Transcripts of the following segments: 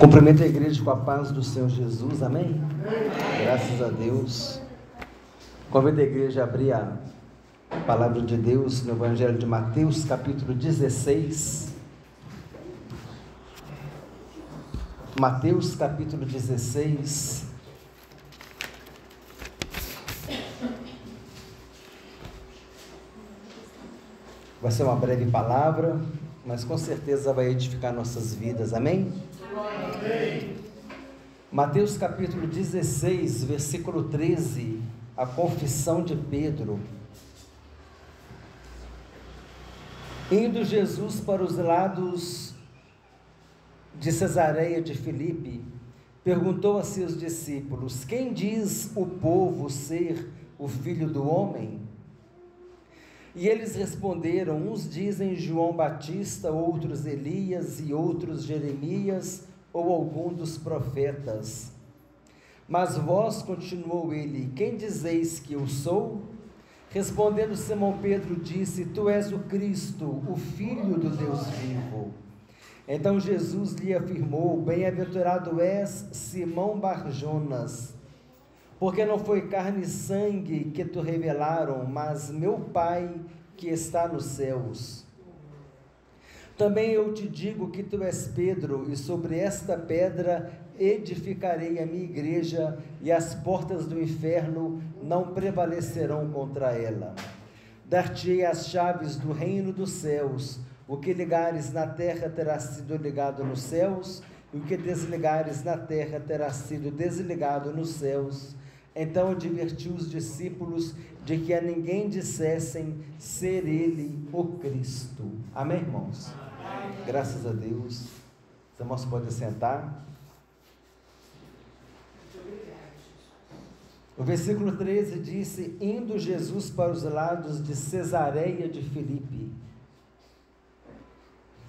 Cumprimento a igreja com a paz do Senhor Jesus, amém? Graças a Deus. Convido a igreja a abrir a palavra de Deus no Evangelho de Mateus, capítulo 16. Mateus, capítulo 16. Vai ser uma breve palavra, mas com certeza vai edificar nossas vidas, amém? Amém. Mateus capítulo 16, versículo 13, a confissão de Pedro. Indo Jesus para os lados de Cesareia de Filipe, perguntou a seus discípulos: quem diz o povo ser o Filho do Homem? E eles responderam: uns dizem João Batista, outros Elias e outros Jeremias ou algum dos profetas. Mas vós, continuou ele, quem dizeis que eu sou? Respondendo Simão Pedro disse: tu és o Cristo, o Filho do Deus vivo. Então Jesus lhe afirmou: bem-aventurado és, Simão Barjonas, porque não foi carne e sangue que te revelaram, mas meu Pai que está nos céus. Também eu te digo que tu és Pedro, e sobre esta pedra edificarei a minha igreja, e as portas do inferno não prevalecerão contra ela. Dar-te-ei as chaves do reino dos céus. O que ligares na terra terá sido ligado nos céus, e o que desligares na terra terá sido desligado nos céus. Então advertiu os discípulos de que a ninguém dissessem ser ele o Cristo. Amém, irmãos? Amém. Graças a Deus. Os irmãos podem sentar. O versículo 13 disse: indo Jesus para os lados de Cesareia de Filipe.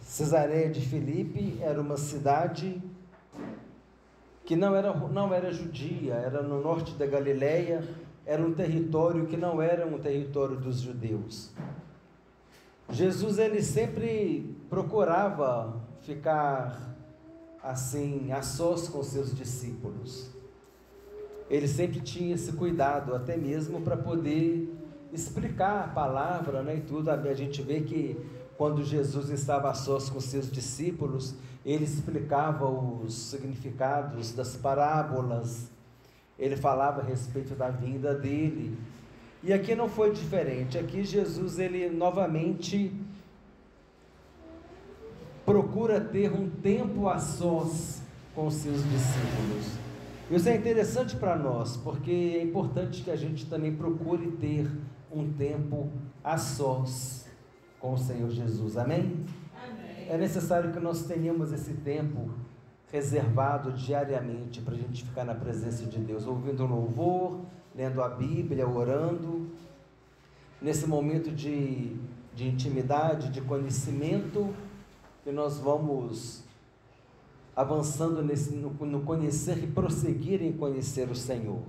Cesareia de Filipe era uma cidade que não era judia, era no norte da Galileia, era um território que não era um território dos judeus. Jesus, ele sempre procurava ficar assim, a sós com seus discípulos. Ele sempre tinha esse cuidado, até mesmo para poder explicar a palavra, né, e tudo. A gente vê que quando Jesus estava a sós com seus discípulos, ele explicava os significados das parábolas, ele falava a respeito da vinda dele. E aqui não foi diferente. Aqui Jesus, ele novamente procura ter um tempo a sós com os seus discípulos. Isso é interessante para nós, porque é importante que a gente também procure ter um tempo a sós com o Senhor Jesus, amém? Amém. É necessário que nós tenhamos esse tempo reservado diariamente para a gente ficar na presença de Deus, ouvindo um louvor, lendo a Bíblia, orando, nesse momento de intimidade, de conhecimento, que nós vamos avançando no conhecer e prosseguir em conhecer o Senhor.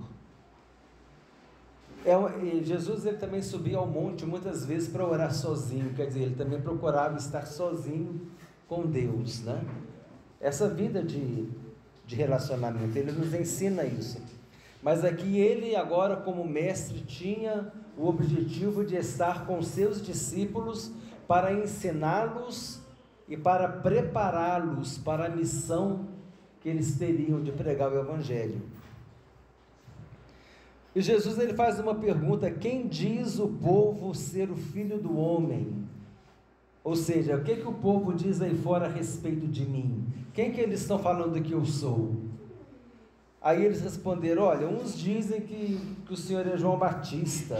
Jesus, ele também subia ao monte muitas vezes para orar sozinho, quer dizer, ele também procurava estar sozinho com Deus, né? Essa vida de relacionamento, ele nos ensina isso. Mas aqui ele agora, como mestre, tinha o objetivo de estar com seus discípulos para ensiná-los e para prepará-los para a missão que eles teriam de pregar o Evangelho. E Jesus, ele faz uma pergunta: quem diz o povo ser o Filho do Homem? Ou seja, o que o povo diz aí fora a respeito de mim? Quem que eles estão falando que eu sou? Aí eles responderam: olha, uns dizem que o Senhor é João Batista,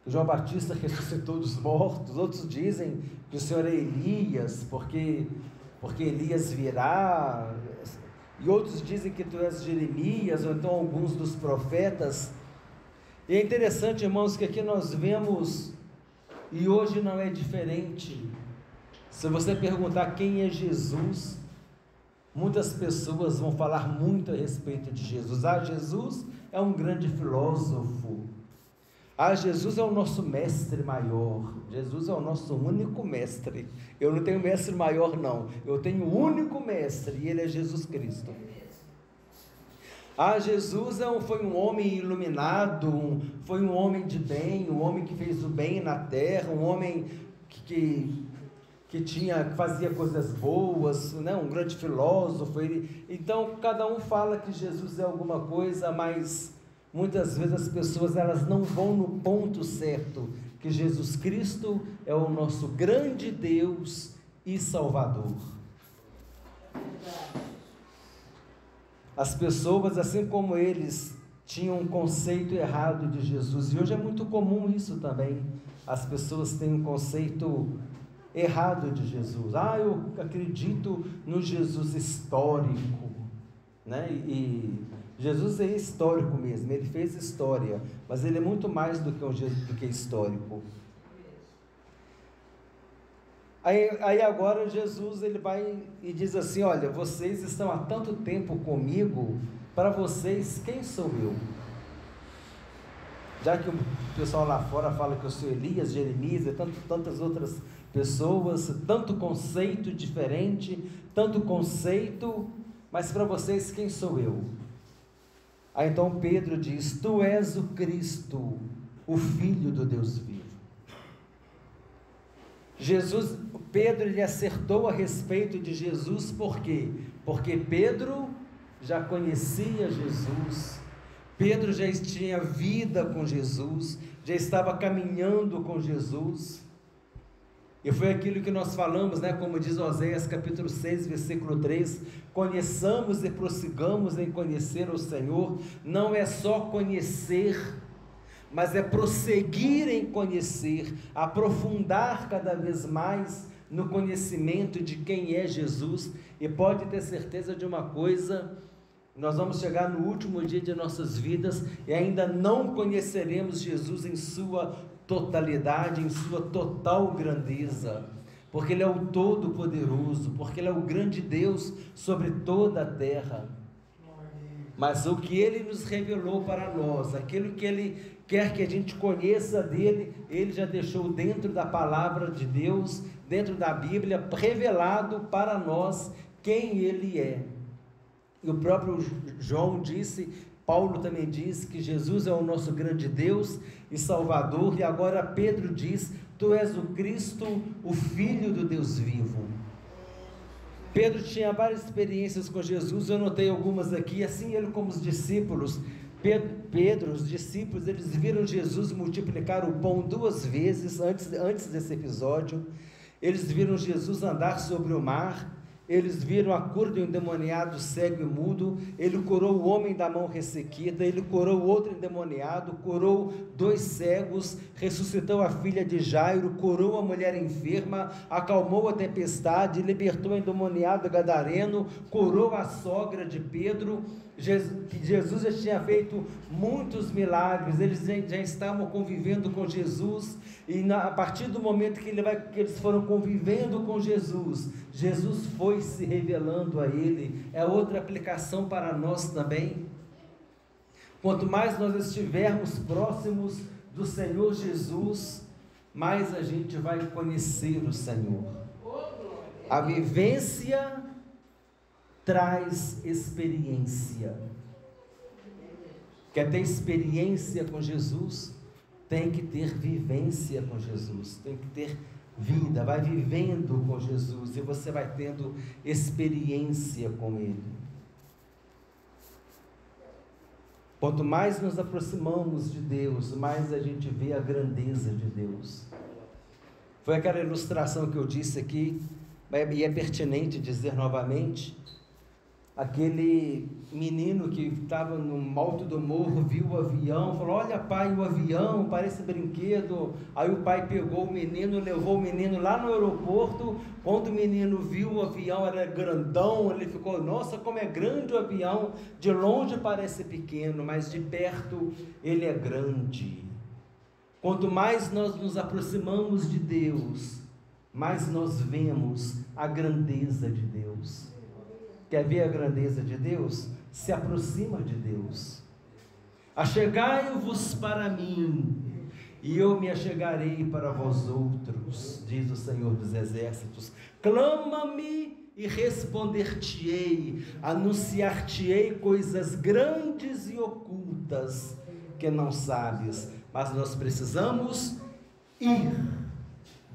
que João Batista ressuscitou dos mortos. Outros dizem que o Senhor é Elias, porque Elias virá. E outros dizem que tu és Jeremias, ou então alguns dos profetas. E é interessante, irmãos, que aqui nós vemos, e hoje não é diferente. Se você perguntar quem é Jesus, muitas pessoas vão falar muito a respeito de Jesus. Jesus é um grande filósofo. Ah, Jesus é o nosso mestre maior. Jesus é o nosso único mestre. Eu não tenho mestre maior, não. Eu tenho o único mestre, e ele é Jesus Cristo. Ah, Jesus foi um homem iluminado, foi um homem de bem, um homem que fez o bem na terra, um homem que fazia coisas boas, né? Um grande filósofo. Então, cada um fala que Jesus é alguma coisa, mas muitas vezes as pessoas elas não vão no ponto certo, que Jesus Cristo é o nosso grande Deus e Salvador. As pessoas, assim como eles, tinham um conceito errado de Jesus, e hoje é muito comum isso também. As pessoas têm um conceito errado de Jesus. Ah, eu acredito no Jesus histórico, né? E Jesus é histórico mesmo, ele fez história, mas ele é muito mais do que um Jesus, do que histórico. Aí agora Jesus ele vai e diz assim: olha, vocês estão há tanto tempo comigo, para vocês quem sou eu? Já que o pessoal lá fora fala que eu sou Elias, Jeremias e tantas outras pessoas, tanto conceito diferente, tanto conceito, mas para vocês quem sou eu? Aí então Pedro diz: tu és o Cristo, o Filho do Deus vivo. Pedro ele acertou a respeito de Jesus, por quê? Porque Pedro já conhecia Jesus, Pedro já tinha vida com Jesus, já estava caminhando com Jesus, e foi aquilo que nós falamos, né? Como diz Oséias capítulo 6, versículo 3, conheçamos e prossigamos em conhecer o Senhor. Não é só conhecer, mas é prosseguir em conhecer, aprofundar cada vez mais no conhecimento de quem é Jesus. E pode ter certeza de uma coisa: nós vamos chegar no último dia de nossas vidas e ainda não conheceremos Jesus em sua totalidade, em sua total grandeza, porque Ele é o Todo-Poderoso, porque Ele é o grande Deus sobre toda a terra. Mas o que Ele nos revelou para nós, aquilo que Ele quer que a gente conheça dEle, Ele já deixou dentro da palavra de Deus, dentro da Bíblia, revelado para nós quem Ele é. E o próprio João disse, Paulo também disse que Jesus é o nosso grande Deus e Salvador, e agora Pedro diz: tu és o Cristo, o Filho do Deus vivo. Pedro tinha várias experiências com Jesus, eu notei algumas aqui, assim ele como os discípulos. Os discípulos, eles viram Jesus multiplicar o pão 2 vezes, antes desse episódio. Eles viram Jesus andar sobre o mar, eles viram a cura de um endemoniado cego e mudo, ele curou o homem da mão ressequida, ele curou outro endemoniado, curou 2 cegos, ressuscitou a filha de Jairo, curou a mulher enferma, acalmou a tempestade, libertou o endemoniado gadareno, curou a sogra de Pedro. Jesus já tinha feito muitos milagres, eles já estavam convivendo com Jesus, e a partir do momento que eles foram convivendo com Jesus, Jesus foi se revelando a ele. É outra aplicação para nós também. Quanto mais nós estivermos próximos do Senhor Jesus, mais a gente vai conhecer o Senhor. A vivência traz experiência. Quer ter experiência com Jesus? Tem que ter vivência com Jesus, tem que ter vida, vai vivendo com Jesus, e você vai tendo experiência com Ele. Quanto mais nos aproximamos de Deus, mais a gente vê a grandeza de Deus. Foi aquela ilustração que eu disse aqui, e é pertinente dizer novamente. Aquele menino que estava no alto do morro, viu o avião, falou: olha pai, o avião parece brinquedo. Aí o pai pegou o menino, levou o menino lá no aeroporto. Quando o menino viu o avião, era grandão, ele ficou: nossa, como é grande o avião, de longe parece pequeno, mas de perto ele é grande. Quanto mais nós nos aproximamos de Deus, mais nós vemos a grandeza de Deus. Quer ver a grandeza de Deus? Se aproxima de Deus. Achegai-vos para mim, e eu me achegarei para vós outros, diz o Senhor dos Exércitos. Clama-me e responder-te-ei, anunciar-te-ei coisas grandes e ocultas que não sabes. Mas nós precisamos ir,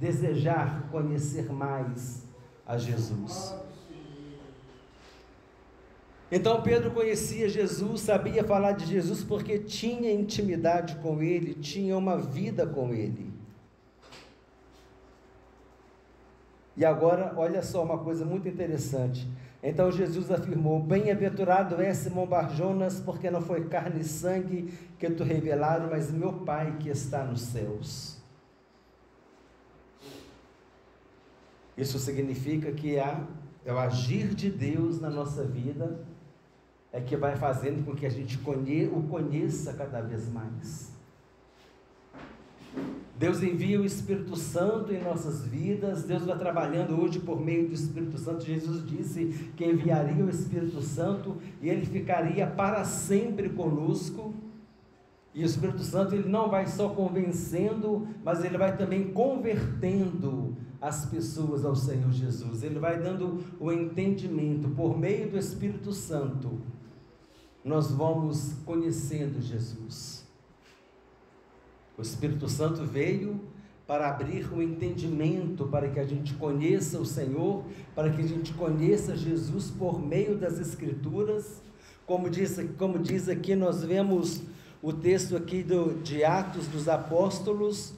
desejar conhecer mais a Jesus. Então Pedro conhecia Jesus, sabia falar de Jesus porque tinha intimidade com Ele, tinha uma vida com Ele. E agora, olha só uma coisa muito interessante. Então Jesus afirmou: bem-aventurado és, Simão Bar-Jonas, porque não foi carne e sangue que te revelaram, mas meu Pai que está nos céus. Isso significa que é o agir de Deus na nossa vida é que vai fazendo com que a gente o conheça cada vez mais. Deus envia o Espírito Santo em nossas vidas. Deus vai trabalhando hoje por meio do Espírito Santo. Jesus disse que enviaria o Espírito Santo e Ele ficaria para sempre conosco. E o Espírito Santo, Ele não vai só convencendo, mas Ele vai também convertendo as pessoas ao Senhor Jesus. Ele vai dando o entendimento. Por meio do Espírito Santo, nós vamos conhecendo Jesus. O Espírito Santo veio para abrir o entendimento, para que a gente conheça o Senhor, para que a gente conheça Jesus por meio das Escrituras. Como diz aqui, nós vemos o texto aqui de Atos dos Apóstolos,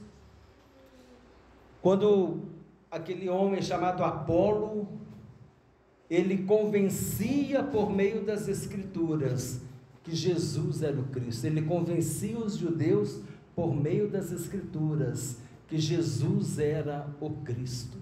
quando aquele homem chamado Apolo, ele convencia por meio das Escrituras que Jesus era o Cristo. Ele convencia os judeus por meio das Escrituras que Jesus era o Cristo.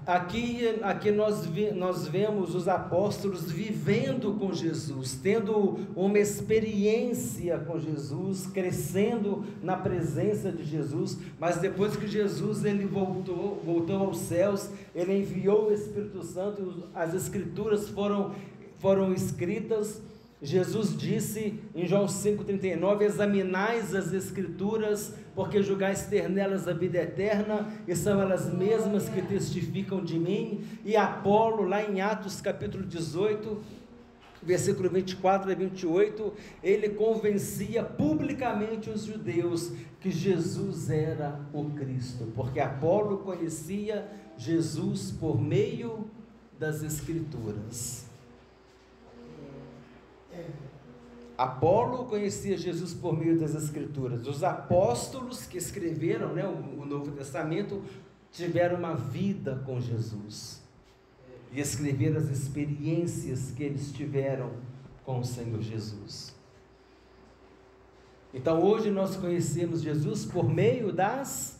Aqui nós vemos os apóstolos vivendo com Jesus, tendo uma experiência com Jesus, crescendo na presença de Jesus. Mas depois que Jesus ele voltou aos céus, ele enviou o Espírito Santo, as Escrituras foram escritas. Jesus disse em João 5,39: examinais as Escrituras, porque julgais ter nelas a vida eterna, e são elas mesmas que testificam de mim. E Apolo, lá em Atos capítulo 18, versículo 24 a 28, ele convencia publicamente os judeus que Jesus era o Cristo, porque Apolo conhecia Jesus por meio das Escrituras. Apolo conhecia Jesus por meio das Escrituras. Os apóstolos que escreveram, o Novo Testamento tiveram uma vida com Jesus e escreveram as experiências que eles tiveram com o Senhor Jesus. Então hoje nós conhecemos Jesus por meio das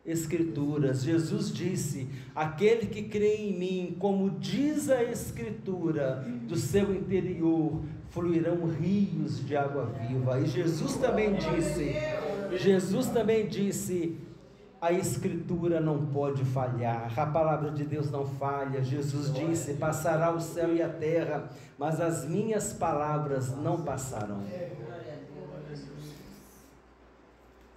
Escrituras. Jesus disse: aquele que crê em mim, como diz a Escritura, do seu interior fluirão rios de água viva. E Jesus também disse, a Escritura não pode falhar, a palavra de Deus não falha. Jesus disse: passará o céu e a terra, mas as minhas palavras não passarão.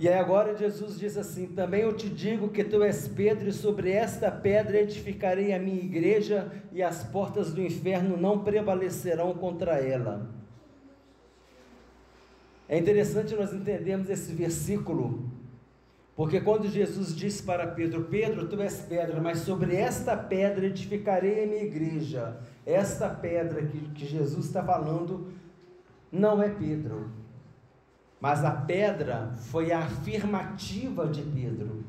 E aí agora Jesus diz assim: também eu te digo que tu és Pedro, e sobre esta pedra edificarei a minha igreja, e as portas do inferno não prevalecerão contra ela. É interessante nós entendermos esse versículo, porque quando Jesus disse para Pedro: Pedro, tu és pedra, mas sobre esta pedra edificarei a minha igreja. Esta pedra que Jesus está falando não é Pedro, mas a pedra foi a afirmativa de Pedro.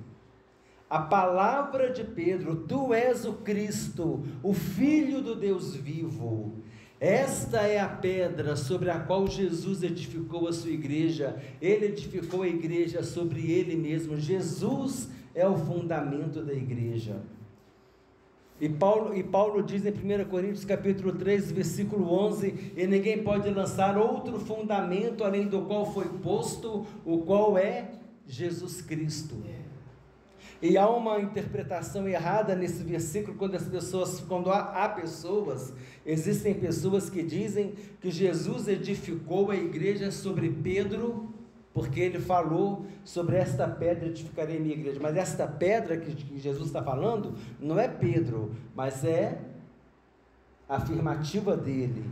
A palavra de Pedro: tu és o Cristo, o Filho do Deus vivo. Esta é a pedra sobre a qual Jesus edificou a sua igreja. Ele edificou a igreja sobre ele mesmo. Jesus é o fundamento da igreja. E Paulo diz em 1 Coríntios capítulo 3, versículo 11: e ninguém pode lançar outro fundamento além do qual foi posto, o qual é Jesus Cristo. E há uma interpretação errada nesse versículo, quando há pessoas, existem pessoas que dizem que Jesus edificou a igreja sobre Pedro, porque ele falou sobre esta pedra edificarei minha igreja. Mas esta pedra que Jesus está falando, não é Pedro, mas é a afirmativa dele: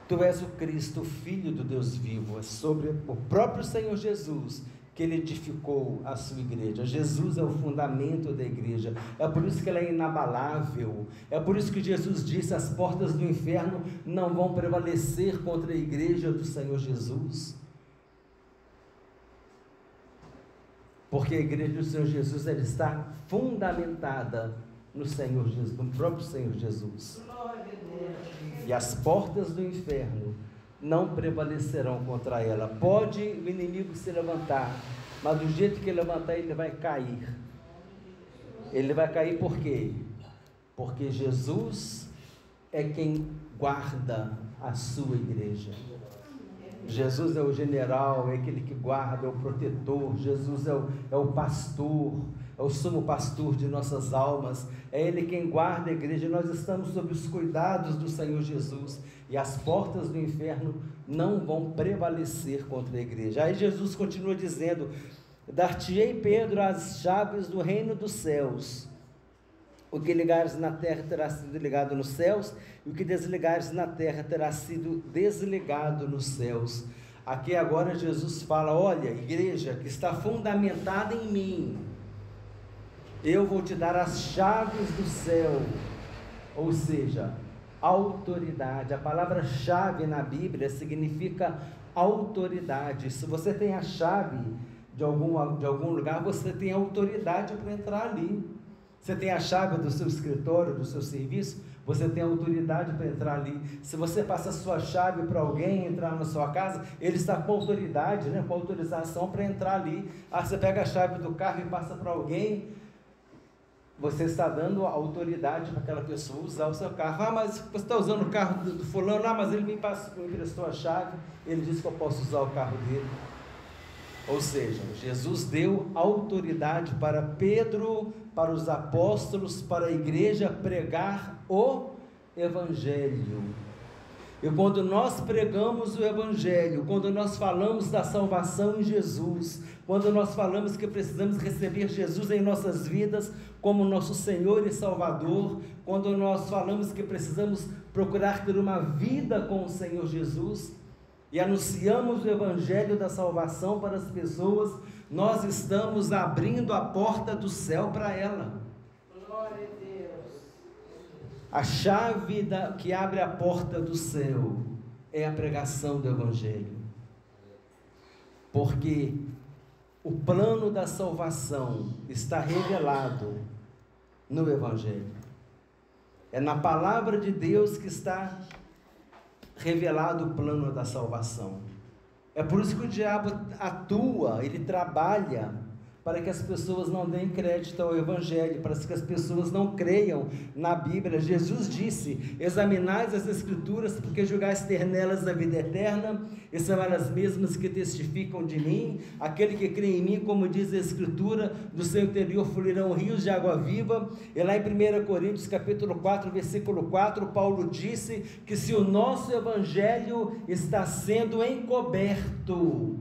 tu és o Cristo, o Filho do Deus vivo. É sobre o próprio Senhor Jesus que ele edificou a sua igreja. Jesus é o fundamento da igreja, é por isso que ela é inabalável, é por isso que Jesus disse: as portas do inferno não vão prevalecer contra a igreja do Senhor Jesus, porque a igreja do Senhor Jesus, ela está fundamentada no Senhor Jesus, no próprio Senhor Jesus, e as portas do inferno não prevalecerão contra ela. Pode o inimigo se levantar, mas do jeito que ele levantar, ele vai cair. Ele vai cair por quê? Porque Jesus é quem guarda a sua igreja. Jesus é o general, é aquele que guarda, é o protetor. Jesus é o pastor, é o sumo pastor de nossas almas, é Ele quem guarda a igreja. Nós estamos sob os cuidados do Senhor Jesus, e as portas do inferno não vão prevalecer contra a igreja. Aí Jesus continua dizendo: dar-te-ei, Pedro, as chaves do reino dos céus. O que ligares na terra terá sido ligado nos céus, e o que desligares na terra terá sido desligado nos céus. Aqui agora Jesus fala: olha, igreja que está fundamentada em mim, eu vou te dar as chaves do céu, ou seja, autoridade. A palavra chave na Bíblia significa autoridade. Se você tem a chave de algum lugar, você tem autoridade para entrar ali. Você tem a chave do seu escritório, do seu serviço, você tem autoridade para entrar ali. Se você passa a sua chave para alguém entrar na sua casa, ele está com autoridade, com autorização para entrar ali. Você pega a chave do carro e passa para alguém, você está dando autoridade para aquela pessoa usar o seu carro. Mas você está usando o carro do fulano, mas ele me emprestou a chave, ele disse que eu posso usar o carro dele. Ou seja, Jesus deu autoridade para Pedro, para os apóstolos, para a igreja pregar o Evangelho. E quando nós pregamos o Evangelho, quando nós falamos da salvação em Jesus, quando nós falamos que precisamos receber Jesus em nossas vidas como nosso Senhor e Salvador, quando nós falamos que precisamos procurar ter uma vida com o Senhor Jesus, e anunciamos o Evangelho da salvação para as pessoas, nós estamos abrindo a porta do céu para ela. Glória a Deus. A chave que abre a porta do céu é a pregação do Evangelho, porque o plano da salvação está revelado no Evangelho. É na palavra de Deus que está revelado o plano da salvação. É por isso que o diabo atua, ele trabalha para que as pessoas não deem crédito ao Evangelho, para que as pessoas não creiam na Bíblia. Jesus disse: examinais as Escrituras, porque julgais ter nelas a vida eterna, e são elas mesmas que testificam de mim. Aquele que crê em mim, como diz a Escritura, do seu interior fluirão rios de água viva. E lá em 1 Coríntios capítulo 4, versículo 4, Paulo disse que se o nosso Evangelho está sendo encoberto,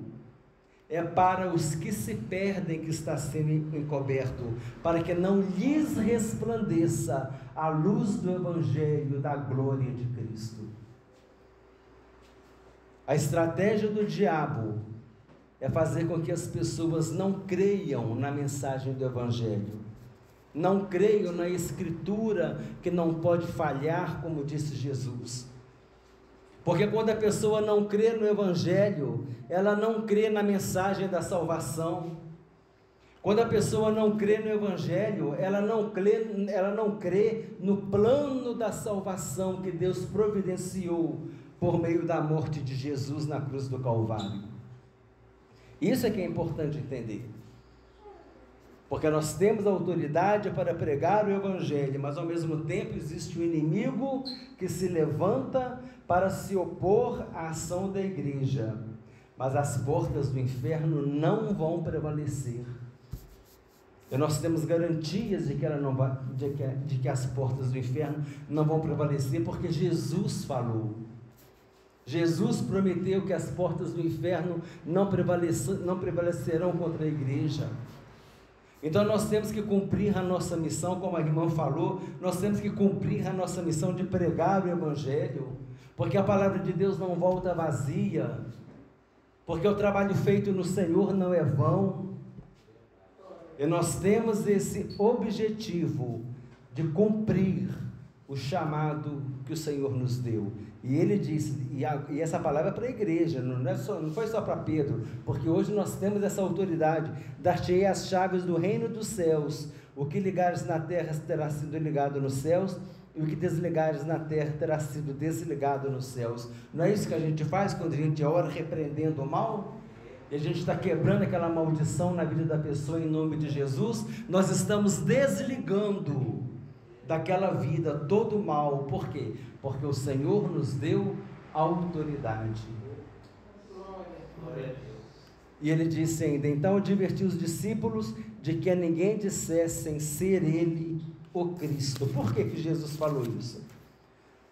é para os que se perdem que está sendo encoberto, para que não lhes resplandeça a luz do Evangelho da glória de Cristo. A estratégia do diabo é fazer com que as pessoas não creiam na mensagem do Evangelho, não creiam na Escritura que não pode falhar, como disse Jesus. Porque quando a pessoa não crê no Evangelho, ela não crê na mensagem da salvação. Quando a pessoa não crê no Evangelho, ela não crê no plano da salvação que Deus providenciou por meio da morte de Jesus na cruz do Calvário. Isso é que é importante entender. Porque nós temos autoridade para pregar o Evangelho, mas ao mesmo tempo existe um inimigo que se levanta para se opor à ação da igreja, mas as portas do inferno não vão prevalecer. E nós temos garantias de que, ela não vai, de que as portas do inferno não vão prevalecer, porque Jesus falou. Jesus prometeu que as portas do inferno não prevalecerão contra a igreja. Então nós temos que cumprir a nossa missão, como a irmã falou, nós temos que cumprir a nossa missão de pregar o Evangelho, porque a palavra de Deus não volta vazia, porque o trabalho feito no Senhor não é vão. E nós temos esse objetivo de cumprir o chamado que o Senhor nos deu. E ele disse, e essa palavra é para a igreja, não foi só para Pedro, porque hoje nós temos essa autoridade: dar-te-ei as chaves do reino dos céus, o que ligares na terra terá sido ligado nos céus, e o que desligares na terra terá sido desligado nos céus. Não é isso que a gente faz quando a gente ora repreendendo o mal? E a gente está quebrando aquela maldição na vida da pessoa em nome de Jesus. Nós estamos desligando daquela vida todo o mal. Por quê? Porque o Senhor nos deu autoridade. E ele disse ainda: então adverti os discípulos de que a ninguém dissessem ser ele o Cristo. Por que Jesus falou isso?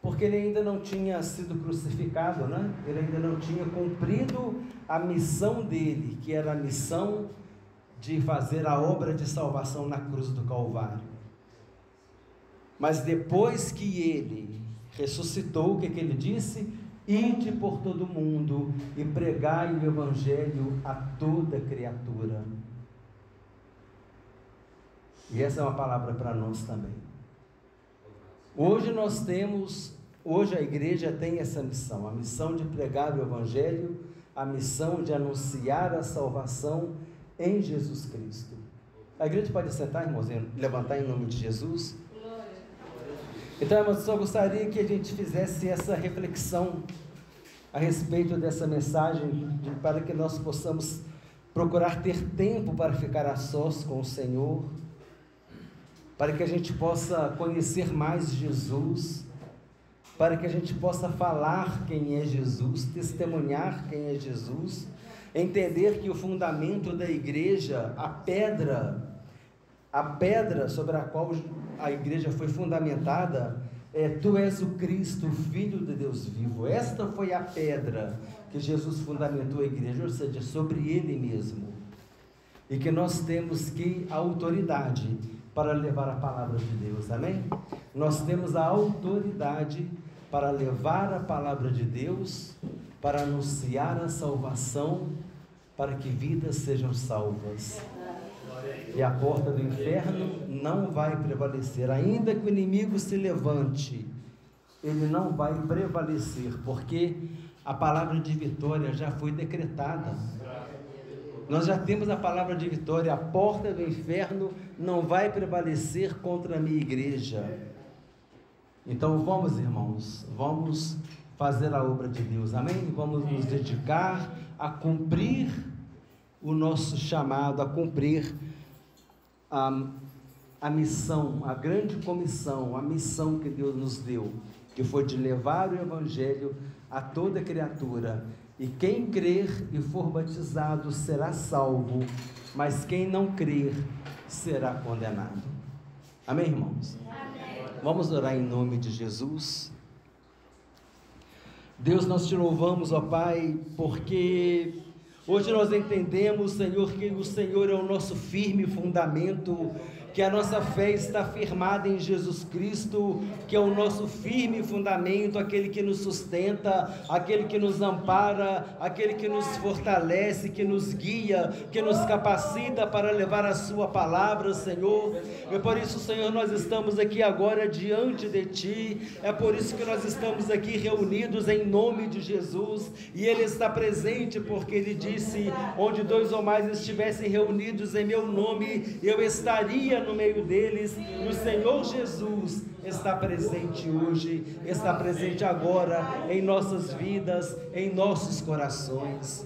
Porque ele ainda não tinha sido crucificado, né? Ele ainda não tinha cumprido a missão dele, que era a missão de fazer a obra de salvação na cruz do Calvário. Mas depois que ele ressuscitou, o que ele disse? Ide por todo o mundo e pregai o Evangelho a toda criatura. E essa é uma palavra para nós também. Hoje a igreja tem essa missão, a missão de pregar o Evangelho, a missão de anunciar a salvação em Jesus Cristo. A igreja pode sentar, irmãozinho, levantar em nome de Jesus? Então, eu só gostaria que a gente fizesse essa reflexão a respeito dessa mensagem, para que nós possamos procurar ter tempo para ficar a sós com o Senhor, para que a gente possa conhecer mais Jesus, para que a gente possa falar quem é Jesus, testemunhar quem é Jesus, entender que o fundamento da igreja, a pedra sobre a qual a igreja foi fundamentada, tu és o Cristo, o Filho de Deus vivo. Esta foi a pedra que Jesus fundamentou a igreja, ou seja, sobre ele mesmo. E que nós temos a autoridade para levar a palavra de Deus, amém? Nós temos a autoridade para levar a palavra de Deus, para anunciar a salvação, para que vidas sejam salvas. E a porta do inferno não vai prevalecer, ainda que o inimigo se levante, ele não vai prevalecer, porque a palavra de vitória já foi decretada. Nós já temos a palavra de vitória: a porta do inferno não vai prevalecer contra a minha igreja. Então vamos, irmãos, vamos fazer a obra de Deus, amém? Vamos nos dedicar a cumprir o nosso chamado, a cumprir a missão, a grande comissão, a missão que Deus nos deu, que foi de levar o Evangelho a toda criatura. E quem crer e for batizado será salvo, mas quem não crer será condenado. Amém, irmãos? Amém. Vamos orar em nome de Jesus. Deus, nós te louvamos, ó Pai, porque hoje nós entendemos, Senhor, que o Senhor é o nosso firme fundamento, que a nossa fé está firmada em Jesus Cristo, que é o nosso firme fundamento, aquele que nos sustenta, aquele que nos ampara, aquele que nos fortalece, que nos guia, que nos capacita para levar a sua palavra, Senhor. E por isso, Senhor, nós estamos aqui agora diante de Ti, é por isso que nós estamos aqui reunidos em nome de Jesus, e Ele está presente, porque Ele disse: onde 2 ou mais estivessem reunidos em meu nome, eu estaria no meio deles. O Senhor Jesus está presente hoje, está presente agora em nossas vidas, em nossos corações.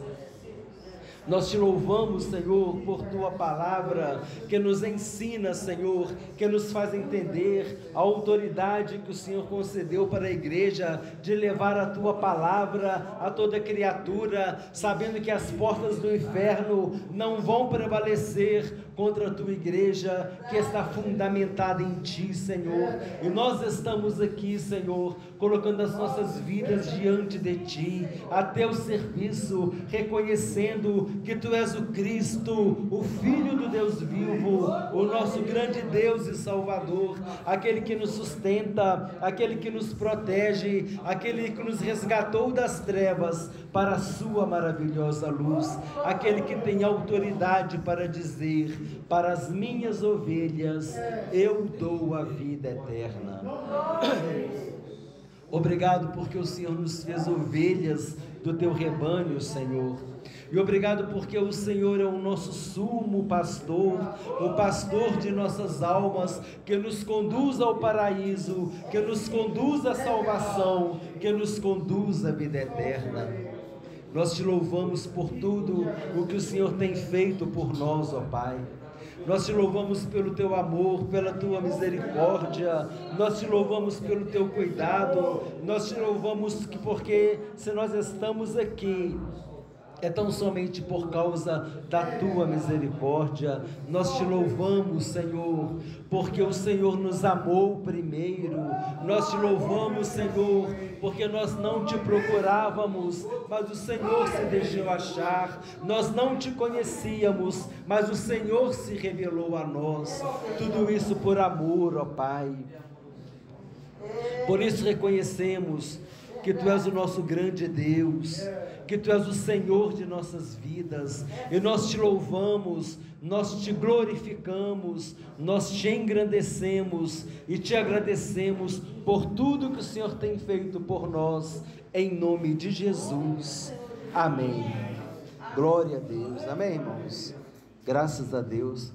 Nós te louvamos, Senhor, por Tua palavra, que nos ensina, Senhor, que nos faz entender a autoridade que o Senhor concedeu para a igreja, de levar a Tua palavra a toda criatura, sabendo que as portas do inferno não vão prevalecer contra a tua igreja que está fundamentada em ti, Senhor. E nós estamos aqui, Senhor, colocando as nossas vidas diante de ti, a teu serviço, reconhecendo que tu és o Cristo, o Filho do Deus vivo, o nosso grande Deus e Salvador, aquele que nos sustenta, aquele que nos protege, aquele que nos resgatou das trevas para a sua maravilhosa luz, aquele que tem autoridade para dizer para as minhas ovelhas: eu dou a vida eterna. Obrigado porque o Senhor nos fez ovelhas do teu rebanho, Senhor. E obrigado porque o Senhor é o nosso sumo pastor, o pastor de nossas almas, que nos conduz ao paraíso, que nos conduz à salvação, que nos conduz à vida eterna. Nós te louvamos por tudo o que o Senhor tem feito por nós, ó Pai. Nós te louvamos pelo teu amor, pela tua misericórdia, nós te louvamos pelo teu cuidado, nós te louvamos porque se nós estamos aqui, é tão somente por causa da tua misericórdia. Nós te louvamos, Senhor, porque o Senhor nos amou primeiro. Nós te louvamos, Senhor, porque nós não te procurávamos, mas o Senhor se deixou achar. Nós não te conhecíamos, mas o Senhor se revelou a nós. Tudo isso por amor, ó Pai. Por isso reconhecemos que tu és o nosso grande Deus, que tu és o Senhor de nossas vidas, e nós te louvamos, nós te glorificamos, nós te engrandecemos e te agradecemos por tudo que o Senhor tem feito por nós, em nome de Jesus, amém. Glória a Deus, amém, irmãos, graças a Deus.